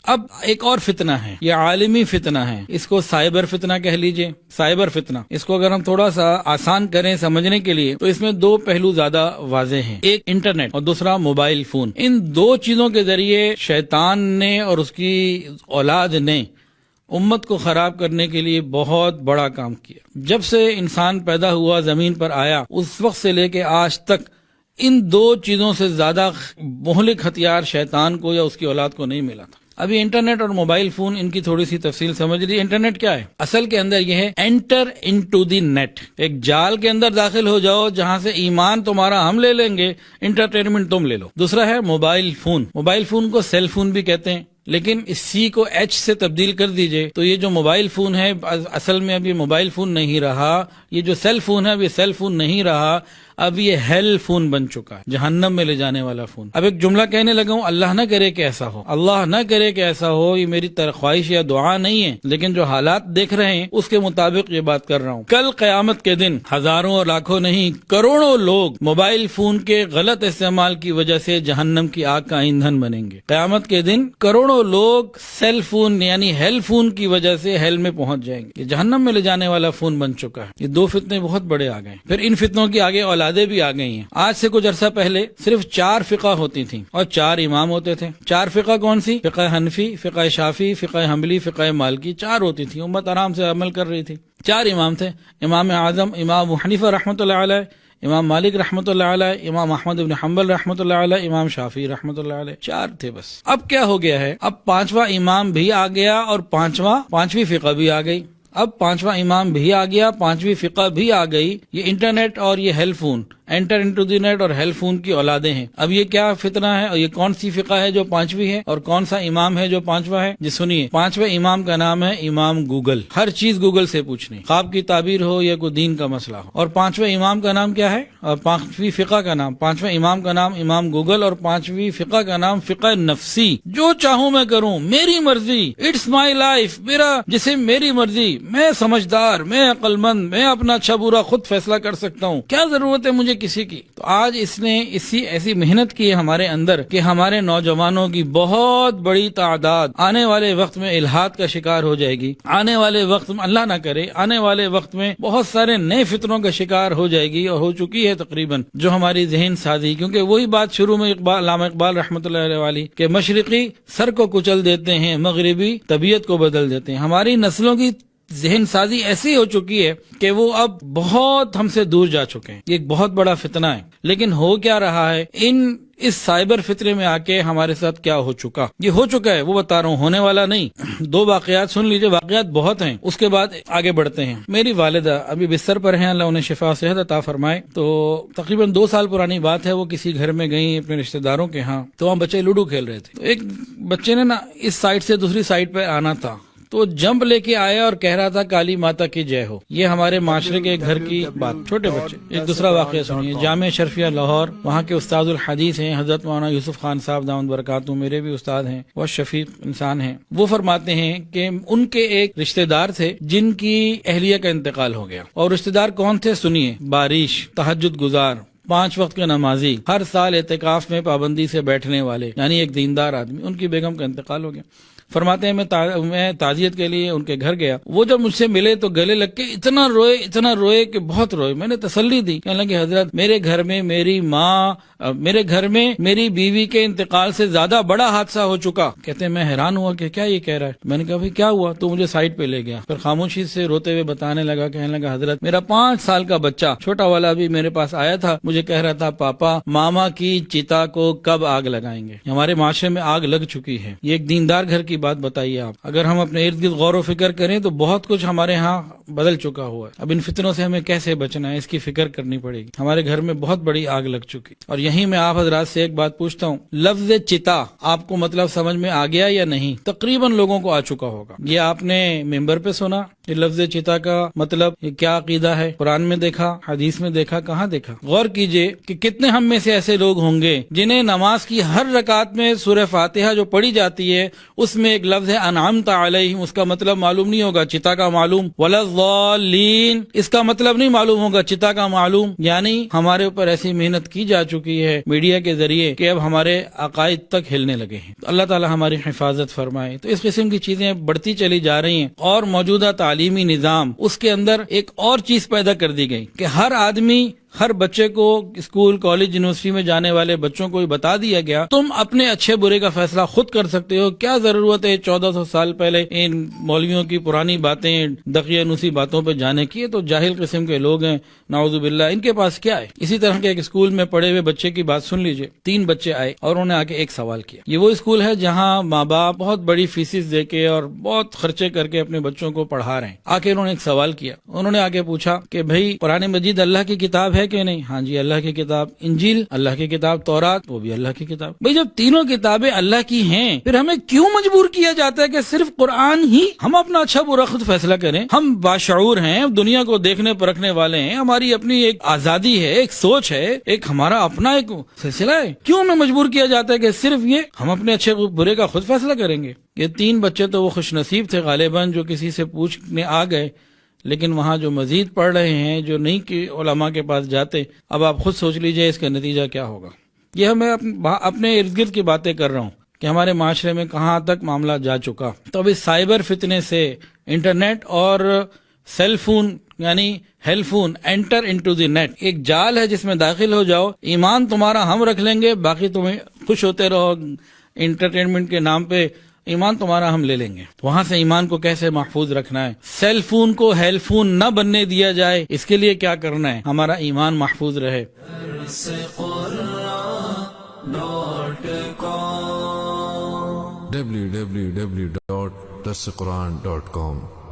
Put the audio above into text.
اب ایک اور فتنہ ہے، یہ عالمی فتنہ ہے، اس کو سائبر فتنہ کہہ لیجئے، سائبر فتنہ۔ اس کو اگر ہم تھوڑا سا آسان کریں سمجھنے کے لیے تو اس میں دو پہلو زیادہ واضح ہیں، ایک انٹرنیٹ اور دوسرا موبائل فون۔ ان دو چیزوں کے ذریعے شیطان نے اور اس کی اولاد نے امت کو خراب کرنے کے لیے بہت بڑا کام کیا۔ جب سے انسان پیدا ہوا زمین پر آیا اس وقت سے لے کے آج تک ان دو چیزوں سے زیادہ مہلک ہتھیار شیطان کو یا اس کی اولاد کو نہیں ملا تھا۔ ابھی انٹرنیٹ اور موبائل فون، ان کی تھوڑی سی تفصیل سمجھ لیجیے۔ انٹرنیٹ کیا ہے؟ اصل کے اندر یہ ہے انٹر انٹو دی نیٹ، ایک جال کے اندر داخل ہو جاؤ جہاں سے ایمان تمہارا ہم لے لیں گے، انٹرٹینمنٹ تم لے لو۔ دوسرا ہے موبائل فون، موبائل فون کو سیل فون بھی کہتے ہیں، لیکن اس سی کو ایچ سے تبدیل کر دیجئے تو یہ جو موبائل فون ہے اصل میں اب یہ موبائل فون نہیں رہا، یہ جو سیل فون ہے اب یہ سیل فون نہیں رہا، اب یہ ہیل فون بن چکا ہے، جہنم میں لے جانے والا فون۔ اب ایک جملہ کہنے لگا ہوں، اللہ نہ کرے کہ ایسا ہو، اللہ نہ کرے کہ ایسا ہو، یہ میری خواہش یا دعا نہیں ہے، لیکن جو حالات دیکھ رہے ہیں اس کے مطابق یہ بات کر رہا ہوں۔ کل قیامت کے دن ہزاروں اور لاکھوں نہیں کروڑوں لوگ موبائل فون کے غلط استعمال کی وجہ سے جہنم کی آگ کا ایندھن بنیں گے۔ قیامت کے دن کروڑوں لوگ سیل فون یعنی ہیل فون کی وجہ سے ہیل میں پہنچ جائیں گے، یہ جہنم میں لے جانے والا فون بن چکا ہے۔ یہ دو فتنے بہت بڑے آ گئے، پھر ان فتنوں کی آگے اولادیں بھی آ گئی ہیں۔ آج سے کچھ عرصہ پہلے صرف 4 فقہ ہوتی تھیں اور 4 امام ہوتے تھے۔ 4 فقہ کون سی؟ فقہ حنفی، فقہ شافعی، فقہ حنبلی، فقہ مالکی، 4 ہوتی تھی، امت آرام سے عمل کر رہی تھی۔ 4 امام تھے، امام اعظم امام ابو حنیفہ رحمۃ اللہ علیہ، امام مالک رحمۃ اللہ علیہ، امام احمد بن حنبل رحمۃ اللہ علیہ، امام شافعی رحمۃ اللہ علیہ، 4 تھے بس۔ اب کیا ہو گیا ہے؟ اب 5واں امام بھی آ گیا اور 5ویں فقہ بھی آ گئی۔ اب 5واں امام بھی آ گیا، 5ویں فقہ بھی آ گئی۔ یہ انٹرنیٹ اور یہ hell phone, enter into the net اور ہیل فون کی اولادیں ہیں۔ اب یہ کیا فتنہ ہے اور یہ کون سی فقہ ہے جو 5ویں ہے اور کون سا امام ہے جو 5واں ہے؟ جی سنیے، 5ویں امام کا نام ہے امام گوگل، ہر چیز گوگل سے پوچھنی، خواب کی تعبیر ہو یا کوئی دین کا مسئلہ ہو۔ اور 5ویں امام کا نام کیا ہے؟ اور 5ویں فقہ کا نام، 5ویں امام کا نام امام گوگل اور 5ویں فقہ کا نام فقہ نفسی، جو چاہوں میں کروں، میری مرضی، اٹس مائی لائف، میرا جسم میری مرضی، میں سمجھدار، میں عقل مند، میں اپنا اچھا برا خود فیصلہ کر سکتا ہوں، کیا ضرورت ہے مجھے کسی کی۔ تو آج اس نے ایسی محنت کی ہے ہمارے اندر کہ ہمارے نوجوانوں کی بہت بڑی تعداد آنے والے وقت میں الحاد کا شکار ہو جائے گی، آنے والے وقت میں اللہ نہ کرے، آنے والے وقت میں بہت سارے نئے فتنوں کا شکار ہو جائے گی اور ہو چکی ہے تقریباً، جو ہماری ذہن سازی، کیونکہ وہی بات شروع میں علامہ اقبال رحمۃ اللہ علیہ والی کہ مشرقی سر کو کچل دیتے ہیں، مغربی طبیعت کو بدل دیتے ہیں۔ ہماری نسلوں کی ذہن سازی ایسی ہو چکی ہے کہ وہ اب بہت ہم سے دور جا چکے ہیں، یہ ایک بہت بڑا فتنہ ہے۔ لیکن ہو کیا رہا ہے؟ اس سائبر فطرے میں آ کے ہمارے ساتھ کیا ہو چکا، یہ ہو چکا ہے، وہ بتا رہا ہوں، ہونے والا نہیں۔ 2 واقعات سن لیجئے، واقعات بہت ہیں، اس کے بعد آگے بڑھتے ہیں۔ میری والدہ ابھی بستر پر ہیں، اللہ انہیں شفا و صحت عطا فرمائے۔ تو تقریباً 2 سال پرانی بات ہے، وہ کسی گھر میں گئی اپنے رشتہ داروں کے ہاں، تو وہاں بچے لوڈو کھیل رہے تھے۔ تو ایک بچے نے نا اس سائڈ سے دوسری سائڈ پہ آنا تھا، تو جمپ لے کے آیا اور کہہ رہا تھا کالی ماتا کی جے ہو۔ یہ ہمارے معاشرے کے گھر کی بات، چھوٹے بچے۔ ایک دوسرا واقعہ سنیے، جامعہ شرفیہ لاہور، وہاں کے استاد الحدیث ہیں حضرت مولانا یوسف خان صاحب دامت برکاتہ، میرے بھی استاد ہیں، وہ شفیق انسان ہیں۔ وہ فرماتے ہیں کہ ان کے ایک رشتہ دار تھے جن کی اہلیہ کا انتقال ہو گیا، اور رشتہ دار کون تھے؟ سنیے، بارش، تہجد گزار، 5 وقت کے نمازی، ہر سال اعتکاف میں پابندی سے بیٹھنے والے، یعنی ایک دیندار آدمی۔ ان کی بیگم کا انتقال ہو گیا۔ فرماتے ہیں میں تعزیت کے لیے ان کے گھر گیا، وہ جب مجھ سے ملے تو گلے لگ کے اتنا روئے کہ بہت روئے۔ میں نے تسلی دی، کہنے لگے حضرت میرے گھر میں میری ماں، میرے گھر میں میری بیوی کے انتقال سے زیادہ بڑا حادثہ ہو چکا۔ کہتے ہیں میں حیران ہوا کہ کیا یہ کہہ رہا ہے۔ میں نے کہا بھائی کیا ہوا؟ تو مجھے سائڈ پہ لے گیا، پھر خاموشی سے روتے ہوئے بتانے لگا، کہنے لگا حضرت میرا 5 سال کا بچہ چھوٹا والا بھی میرے پاس آیا تھا، مجھے کہہ رہا تھا پاپا ماما کی چتا کو کب آگ لگائیں گے۔ ہمارے معاشرے میں آگ لگ چکی ہے۔ یہ ایک دیندار گھر کی بات بتائیے آپ، اگر ہم اپنے ارد گرد غور و فکر کریں تو بہت کچھ ہمارے ہاں بدل چکا ہوا ہے۔ اب ان فتنوں سے ہمیں کیسے بچنا ہے، اس کی فکر کرنی پڑے گی۔ ہمارے گھر میں بہت بڑی آگ لگ چکی، اور یہیں میں آپ حضرات سے ایک بات پوچھتا ہوں، لفظ چتا آپ کو مطلب سمجھ میں آ گیا یا نہیں؟ تقریباً لوگوں کو آ چکا ہوگا۔ یہ آپ نے ممبر پہ سنا، یہ لفظ چتا کا مطلب یہ کیا عقیدہ ہے؟ قرآن میں دیکھا، حدیث میں دیکھا، کہاں دیکھا؟ غور کیجیے۔ کیجئے کہ کتنے ہم میں سے ایسے لوگ ہوں گے جنہیں نماز کی ہر رکعت میں سورہ فاتحہ جو پڑھی جاتی ہے اس میں ایک لفظ ہے انعمت علیہم، اس کا مطلب معلوم نہیں ہوگا، چتا کا معلوم، ولا الضالین اس کا مطلب نہیں معلوم ہوگا، چتا کا معلوم. یعنی ہمارے اوپر ایسی محنت کی جا چکی ہے میڈیا کے ذریعے کہ اب ہمارے عقائد تک ہلنے لگے ہیں. تو اللہ تعالی ہماری حفاظت فرمائے. تو اس قسم کی چیزیں بڑھتی چلی جا رہی ہیں، اور موجودہ تعلیمی نظام اس کے اندر ایک اور چیز پیدا کر دی گئی کہ ہر آدمی، ہر بچے کو اسکول، کالج، یونیورسٹی میں جانے والے بچوں کو بتا دیا گیا تم اپنے اچھے برے کا فیصلہ خود کر سکتے ہو. کیا ضرورت ہے 1400 سال پہلے ان مولویوں کی پرانی باتیں، دقیانوسی باتوں پہ جانے کی؟ تو جاہل قسم کے لوگ ہیں، نعوذ باللہ. ان کے پاس کیا ہے؟ اسی طرح کے ایک اسکول میں پڑھے ہوئے بچے کی بات سن لیجئے. 3 بچے آئے اور انہوں نے آ کے ایک سوال کیا. یہ وہ اسکول ہے جہاں ماں باپ بہت بڑی فیسز دے کے اور بہت خرچے کر کے اپنے بچوں کو پڑھا رہے ہیں. آ کے انہوں نے ایک سوال کیا. انہوں نے آ کے پوچھا کہ بھائی قرآن مجید اللہ کی کتاب ہے کہ نہیں؟ ہاں جی اللہ کی کتاب. انجیل اللہ کی کتاب. تورات وہ بھی اللہ کی کتاب. بھئی جب تینوں کتابیں اللہ کی ہیں پھر ہمیں کیوں مجبور کیا جاتا ہے کہ صرف قرآن ہی ہم اپنا اچھا برا خود فیصلہ کریں؟ ہم باشعور ہیں، دنیا کو دیکھنے پرکھنے والے ہیں، ہماری اپنی ایک آزادی ہے، ایک سوچ ہے، ایک ہمارا اپنا ایک سلسلہ ہے. کیوں ہمیں مجبور کیا جاتا ہے کہ صرف یہ ہم اپنے اچھے برے کا خود فیصلہ کریں گے؟ یہ 3 بچے تو وہ خوش نصیب تھے غالباً جو کسی سے پوچھنے آ گئے، لیکن وہاں جو مزید پڑھ رہے ہیں، جو نہیں کہ علماء کے پاس جاتے، اب آپ خود سوچ لیجئے اس کا نتیجہ کیا ہوگا. یہ میں اپنے ارد گرد کی باتیں کر رہا ہوں کہ ہمارے معاشرے میں کہاں تک معاملہ جا چکا. تو اب اس سائبر فتنے سے انٹرنیٹ اور سیل فون یعنی hell phone enter into the net ایک جال ہے جس میں داخل ہو جاؤ. ایمان تمہارا ہم رکھ لیں گے، باقی تمہیں خوش ہوتے رہو. انٹرٹینمنٹ کے نام پہ ایمان تمہارا ہم لے لیں گے. وہاں سے ایمان کو کیسے محفوظ رکھنا ہے؟ سیل فون کو ہیل فون نہ بننے دیا جائے، اس کے لیے کیا کرنا ہے؟ ہمارا ایمان محفوظ رہے. www.darsequran.com